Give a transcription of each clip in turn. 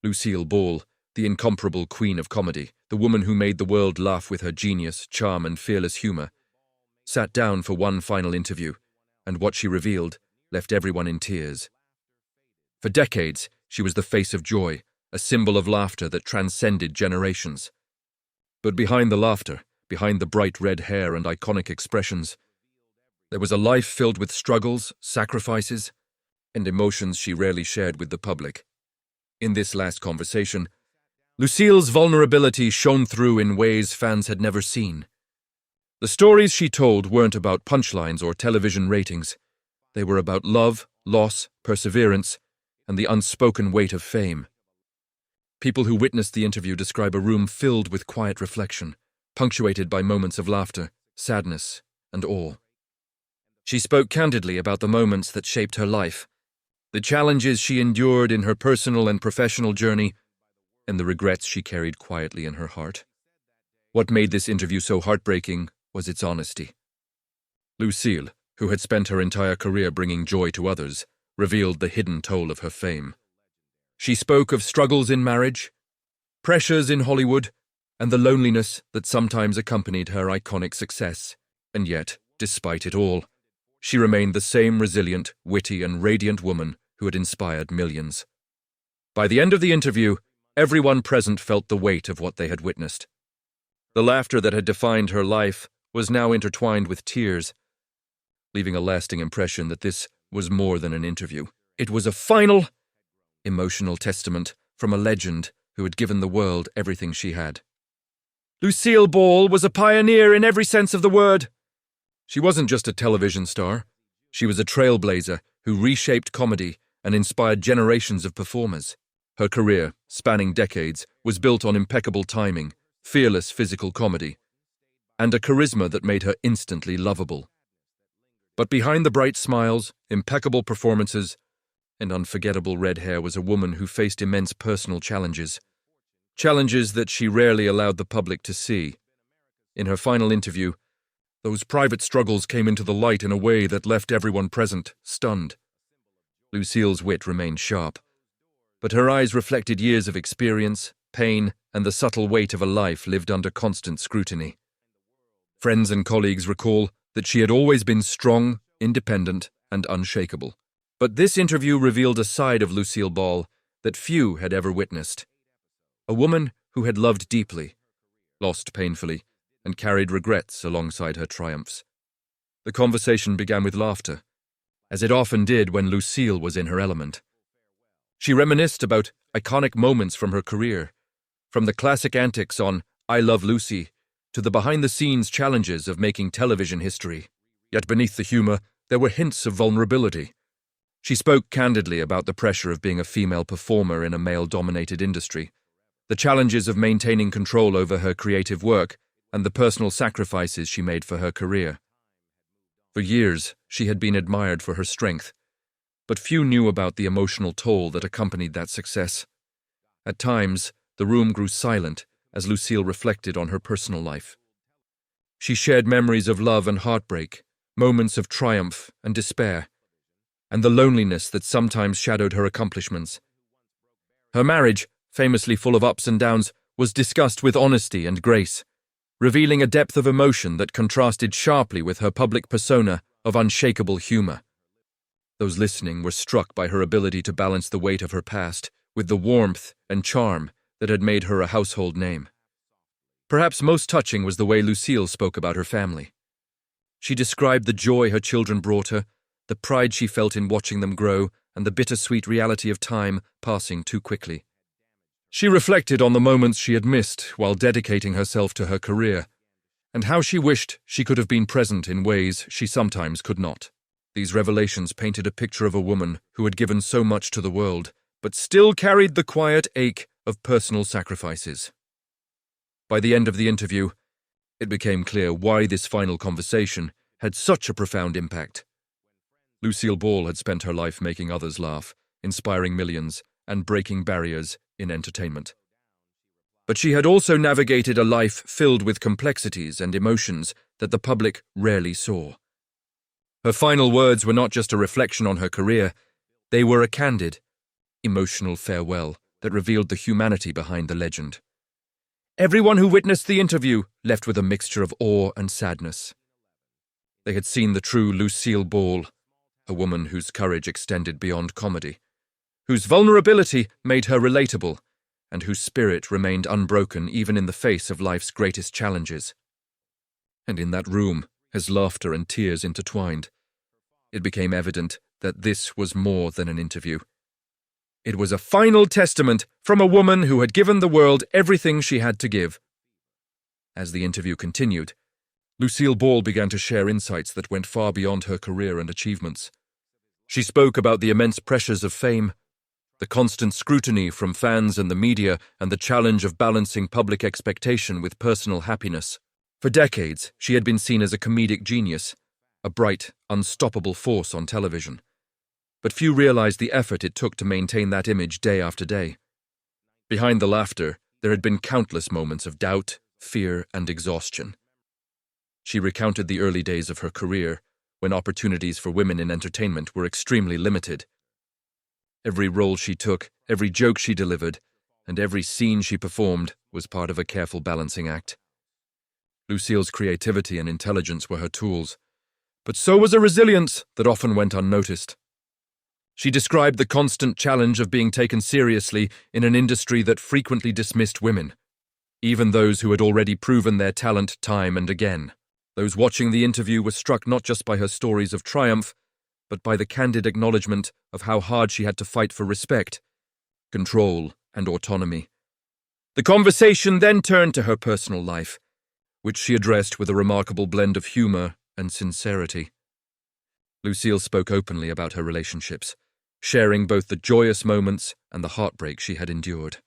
Lucille Ball, the incomparable queen of comedy, the woman who made the world laugh with her genius, charm, and fearless humor, sat down for one final interview, and what she revealed left everyone in tears. For decades, she was the face of joy, a symbol of laughter that transcended generations. But behind the laughter, behind the bright red hair and iconic expressions, there was a life filled with struggles, sacrifices, and emotions she rarely shared with the public. In this last conversation, Lucille's vulnerability shone through in ways fans had never seen. The stories she told weren't about punchlines or television ratings. They were about love, loss, perseverance, and the unspoken weight of fame. People who witnessed the interview describe a room filled with quiet reflection, punctuated by moments of laughter, sadness, and awe. She spoke candidly about the moments that shaped her life, the challenges she endured in her personal and professional journey, and the regrets she carried quietly in her heart. What made this interview so heartbreaking was its honesty. Lucille, who had spent her entire career bringing joy to others, revealed the hidden toll of her fame. She spoke of struggles in marriage, pressures in Hollywood, and the loneliness that sometimes accompanied her iconic success. And yet, despite it all, she remained the same resilient, witty, and radiant woman who had inspired millions. By the end of the interview, everyone present felt the weight of what they had witnessed. The laughter that had defined her life was now intertwined with tears, leaving a lasting impression that this was more than an interview. It was a final, emotional testament from a legend who had given the world everything she had. Lucille Ball was a pioneer in every sense of the word. She wasn't just a television star. She was a trailblazer who reshaped comedy and inspired generations of performers. Her career, spanning decades, was built on impeccable timing, fearless physical comedy, and a charisma that made her instantly lovable. But behind the bright smiles, impeccable performances, and unforgettable red hair was a woman who faced immense personal challenges. Challenges that she rarely allowed the public to see. In her final interview, those private struggles came into the light in a way that left everyone present stunned. Lucille's wit remained sharp, but her eyes reflected years of experience, pain, and the subtle weight of a life lived under constant scrutiny. Friends and colleagues recall that she had always been strong, independent, and unshakable. But this interview revealed a side of Lucille Ball that few had ever witnessed. A woman who had loved deeply, lost painfully, and carried regrets alongside her triumphs. The conversation began with laughter, as it often did when Lucille was in her element. She reminisced about iconic moments from her career, from the classic antics on I Love Lucy to the behind-the-scenes challenges of making television history. Yet beneath the humor, there were hints of vulnerability. She spoke candidly about the pressure of being a female performer in a male-dominated industry, the challenges of maintaining control over her creative work, and the personal sacrifices she made for her career. For years, she had been admired for her strength, but few knew about the emotional toll that accompanied that success. At times, the room grew silent as Lucille reflected on her personal life. She shared memories of love and heartbreak, moments of triumph and despair, and the loneliness that sometimes shadowed her accomplishments. Her marriage, famously full of ups and downs, was discussed with honesty and grace, revealing a depth of emotion that contrasted sharply with her public persona of unshakable humor. Those listening were struck by her ability to balance the weight of her past with the warmth and charm that had made her a household name. Perhaps most touching was the way Lucille spoke about her family. She described the joy her children brought her, the pride she felt in watching them grow, and the bittersweet reality of time passing too quickly. She reflected on the moments she had missed while dedicating herself to her career, and how she wished she could have been present in ways she sometimes could not. These revelations painted a picture of a woman who had given so much to the world, but still carried the quiet ache of personal sacrifices. By the end of the interview, it became clear why this final conversation had such a profound impact. Lucille Ball had spent her life making others laugh, inspiring millions, and breaking barriers in entertainment. But she had also navigated a life filled with complexities and emotions that the public rarely saw. Her final words were not just a reflection on her career, they were a candid, emotional farewell that revealed the humanity behind the legend. Everyone who witnessed the interview left with a mixture of awe and sadness. They had seen the true Lucille Ball, a woman whose courage extended beyond comedy, whose vulnerability made her relatable, and whose spirit remained unbroken even in the face of life's greatest challenges. And in that room, as laughter and tears intertwined, it became evident that this was more than an interview. It was a final testament from a woman who had given the world everything she had to give. As the interview continued, Lucille Ball began to share insights that went far beyond her career and achievements. She spoke about the immense pressures of fame, the constant scrutiny from fans and the media, and the challenge of balancing public expectation with personal happiness. For decades, she had been seen as a comedic genius, a bright, unstoppable force on television. But few realized the effort it took to maintain that image day after day. Behind the laughter, there had been countless moments of doubt, fear, and exhaustion. She recounted the early days of her career, when opportunities for women in entertainment were extremely limited. Every role she took, every joke she delivered, and every scene she performed was part of a careful balancing act. Lucille's creativity and intelligence were her tools, but so was a resilience that often went unnoticed. She described the constant challenge of being taken seriously in an industry that frequently dismissed women, even those who had already proven their talent time and again. Those watching the interview were struck not just by her stories of triumph, but by the candid acknowledgement of how hard she had to fight for respect, control, and autonomy. The conversation then turned to her personal life, which she addressed with a remarkable blend of humor and sincerity. Lucille spoke openly about her relationships, sharing both the joyous moments and the heartbreak she had endured.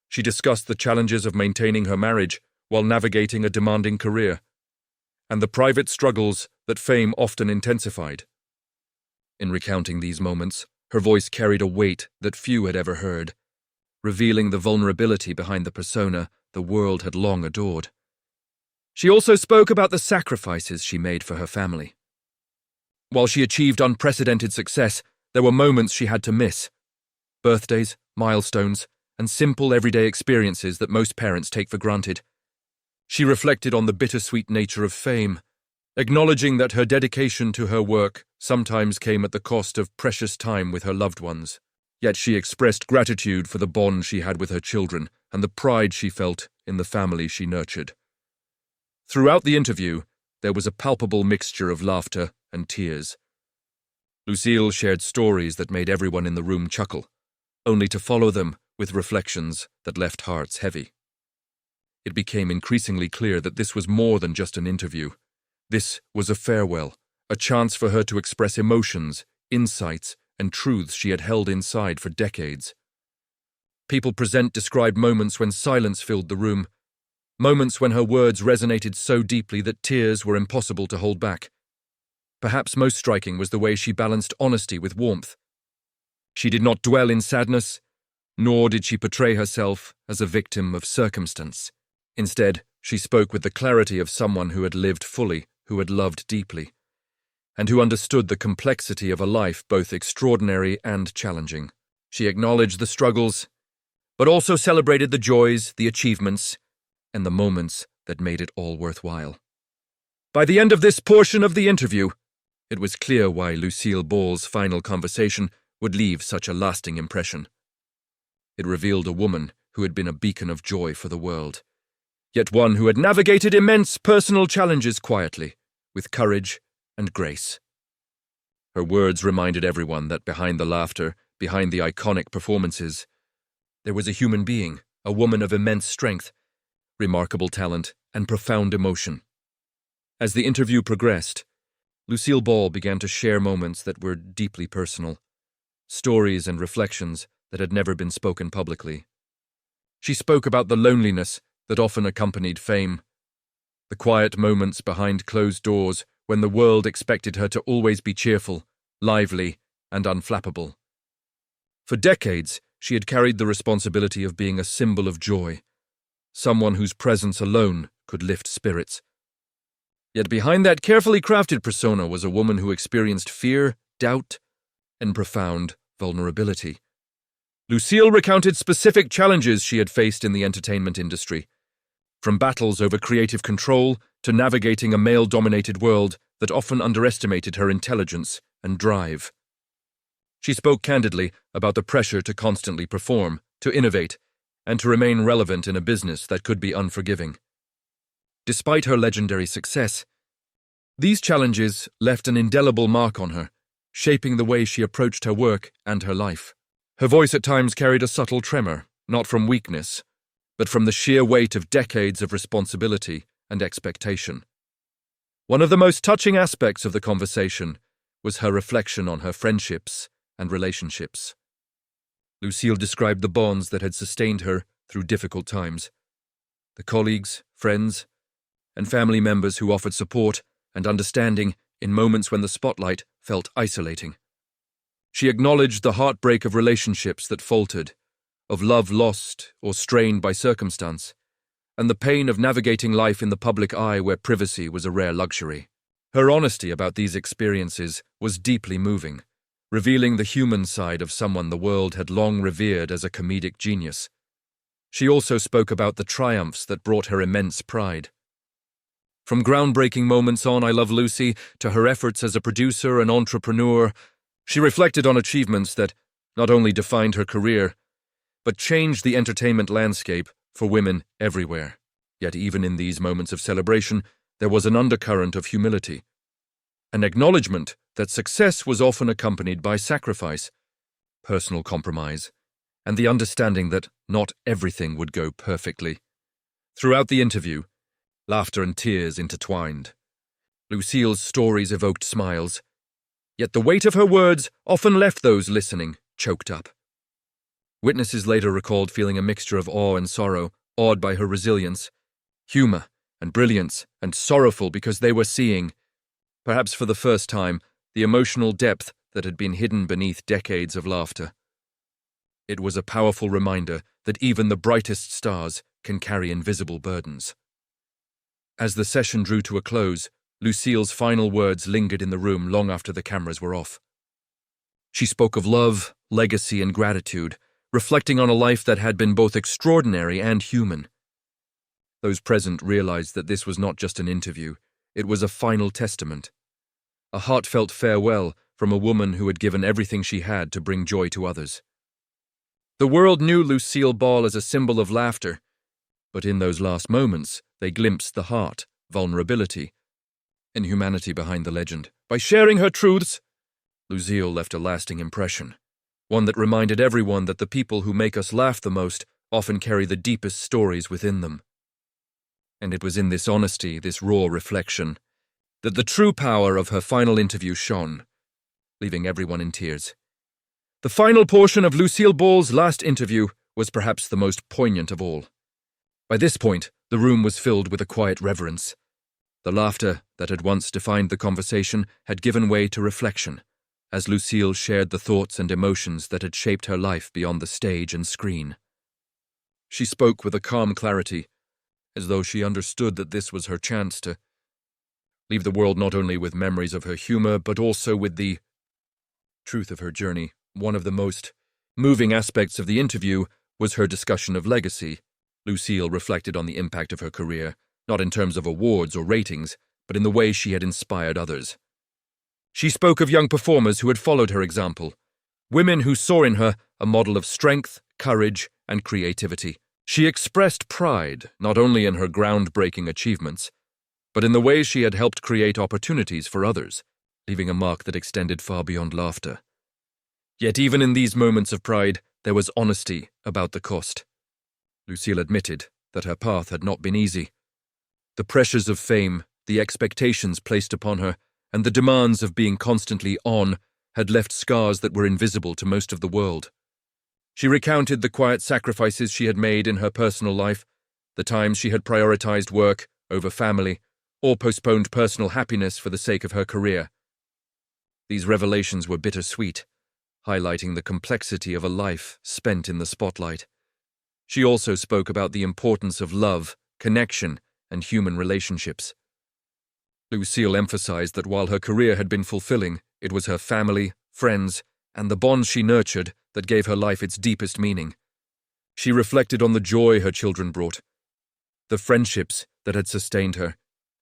She discussed the challenges of maintaining her marriage while navigating a demanding career, and the private struggles that fame often intensified. In recounting these moments, her voice carried a weight that few had ever heard, revealing the vulnerability behind the persona the world had long adored. She also spoke about the sacrifices she made for her family. While she achieved unprecedented success, there were moments she had to miss. Birthdays, milestones, and simple everyday experiences that most parents take for granted. She reflected on the bittersweet nature of fame, acknowledging that her dedication to her work sometimes came at the cost of precious time with her loved ones. Yet she expressed gratitude for the bond she had with her children and the pride she felt in the family she nurtured. Throughout the interview, there was a palpable mixture of laughter and tears. Lucille shared stories that made everyone in the room chuckle, only to follow them with reflections that left hearts heavy. It became increasingly clear that this was more than just an interview. This was a farewell, a chance for her to express emotions, insights, and truths she had held inside for decades. People present described moments when silence filled the room, moments when her words resonated so deeply that tears were impossible to hold back. Perhaps most striking was the way she balanced honesty with warmth. She did not dwell in sadness, nor did she portray herself as a victim of circumstance. Instead, she spoke with the clarity of someone who had lived fully, who had loved deeply, and who understood the complexity of a life both extraordinary and challenging. She acknowledged the struggles, but also celebrated the joys, the achievements, and the moments that made it all worthwhile. By the end of this portion of the interview, it was clear why Lucille Ball's final conversation would leave such a lasting impression. It revealed a woman who had been a beacon of joy for the world, yet one who had navigated immense personal challenges quietly, with courage and grace. Her words reminded everyone that behind the laughter, behind the iconic performances, there was a human being, a woman of immense strength, remarkable talent, and profound emotion. As the interview progressed, Lucille Ball began to share moments that were deeply personal, stories and reflections that had never been spoken publicly. She spoke about the loneliness that often accompanied fame, the quiet moments behind closed doors when the world expected her to always be cheerful, lively, and unflappable. For decades, she had carried the responsibility of being a symbol of joy, someone whose presence alone could lift spirits. Yet behind that carefully crafted persona was a woman who experienced fear, doubt, and profound vulnerability. Lucille recounted specific challenges she had faced in the entertainment industry, from battles over creative control to navigating a male-dominated world that often underestimated her intelligence and drive. She spoke candidly about the pressure to constantly perform, to innovate, and to remain relevant in a business that could be unforgiving. Despite her legendary success, these challenges left an indelible mark on her, shaping the way she approached her work and her life. Her voice at times carried a subtle tremor, not from weakness, but from the sheer weight of decades of responsibility and expectation. One of the most touching aspects of the conversation was her reflection on her friendships and relationships. Lucille described the bonds that had sustained her through difficult times. The colleagues, friends, and family members who offered support and understanding in moments when the spotlight felt isolating. She acknowledged the heartbreak of relationships that faltered, of love lost or strained by circumstance, and the pain of navigating life in the public eye where privacy was a rare luxury. Her honesty about these experiences was deeply moving, revealing the human side of someone the world had long revered as a comedic genius. She also spoke about the triumphs that brought her immense pride. From groundbreaking moments on I Love Lucy to her efforts as a producer and entrepreneur, she reflected on achievements that not only defined her career, but changed the entertainment landscape for women everywhere. Yet even in these moments of celebration, there was an undercurrent of humility, an acknowledgement that success was often accompanied by sacrifice, personal compromise, and the understanding that not everything would go perfectly. Throughout the interview, laughter and tears intertwined. Lucille's stories evoked smiles, yet the weight of her words often left those listening choked up. Witnesses later recalled feeling a mixture of awe and sorrow, awed by her resilience, humor and brilliance, and sorrowful because they were seeing, perhaps for the first time, the emotional depth that had been hidden beneath decades of laughter. It was a powerful reminder that even the brightest stars can carry invisible burdens. As the session drew to a close, Lucille's final words lingered in the room long after the cameras were off. She spoke of love, legacy, and gratitude, reflecting on a life that had been both extraordinary and human. Those present realized that this was not just an interview, it was a final testament, a heartfelt farewell from a woman who had given everything she had to bring joy to others. The world knew Lucille Ball as a symbol of laughter, but in those last moments, they glimpsed the heart, vulnerability, and humanity behind the legend. By sharing her truths, Lucille left a lasting impression, one that reminded everyone that the people who make us laugh the most often carry the deepest stories within them. And it was in this honesty, this raw reflection, that the true power of her final interview shone, leaving everyone in tears. The final portion of Lucille Ball's last interview was perhaps the most poignant of all. By this point, the room was filled with a quiet reverence. The laughter that had once defined the conversation had given way to reflection, as Lucille shared the thoughts and emotions that had shaped her life beyond the stage and screen. She spoke with a calm clarity, as though she understood that this was her chance to leave the world not only with memories of her humor, but also with the truth of her journey. One of the most moving aspects of the interview was her discussion of legacy. Lucille reflected on the impact of her career, not in terms of awards or ratings, but in the way she had inspired others. She spoke of young performers who had followed her example, women who saw in her a model of strength, courage, and creativity. She expressed pride not only in her groundbreaking achievements, but in the way she had helped create opportunities for others, leaving a mark that extended far beyond laughter. Yet even in these moments of pride, there was honesty about the cost. Lucille admitted that her path had not been easy. The pressures of fame, the expectations placed upon her, and the demands of being constantly on had left scars that were invisible to most of the world. She recounted the quiet sacrifices she had made in her personal life, the times she had prioritized work over family, or postponed personal happiness for the sake of her career. These revelations were bittersweet, highlighting the complexity of a life spent in the spotlight. She also spoke about the importance of love, connection, and human relationships. Lucille emphasized that while her career had been fulfilling, it was her family, friends, and the bonds she nurtured that gave her life its deepest meaning. She reflected on the joy her children brought, the friendships that had sustained her,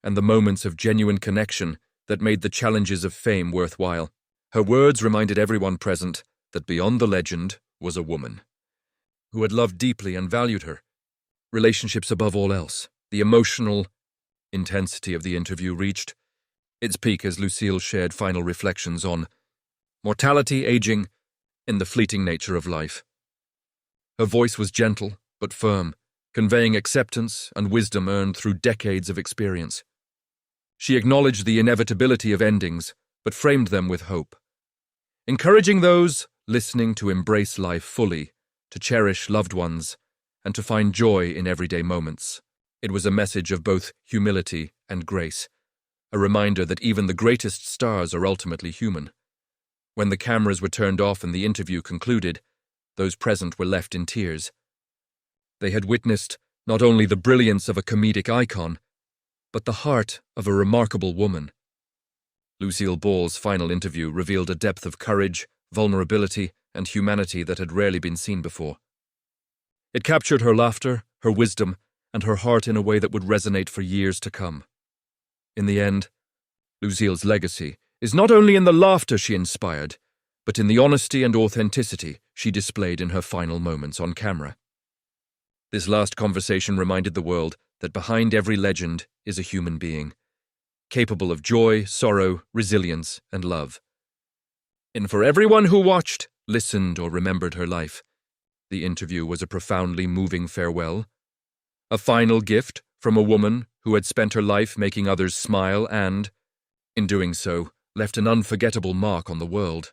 and the moments of genuine connection that made the challenges of fame worthwhile. Her words reminded everyone present that beyond the legend was a woman who had loved deeply and valued her relationships above all else. The emotional intensity of the interview reached its peak as Lucille shared final reflections on mortality, aging, and the fleeting nature of life. Her voice was gentle but firm, conveying acceptance and wisdom earned through decades of experience. She acknowledged the inevitability of endings, but framed them with hope, encouraging those listening to embrace life fully, to cherish loved ones, and to find joy in everyday moments. It was a message of both humility and grace, a reminder that even the greatest stars are ultimately human. When the cameras were turned off and the interview concluded, those present were left in tears. They had witnessed not only the brilliance of a comedic icon, but the heart of a remarkable woman. Lucille Ball's final interview revealed a depth of courage, vulnerability, and humanity that had rarely been seen before. It captured her laughter, her wisdom, and her heart in a way that would resonate for years to come. In the end, Lucille's legacy is not only in the laughter she inspired, but in the honesty and authenticity she displayed in her final moments on camera. This last conversation reminded the world that behind every legend is a human being, capable of joy, sorrow, resilience, and love. And for everyone who watched, listened, or remembered her life, the interview was a profoundly moving farewell, a final gift from a woman who had spent her life making others smile and, in doing so, left an unforgettable mark on the world.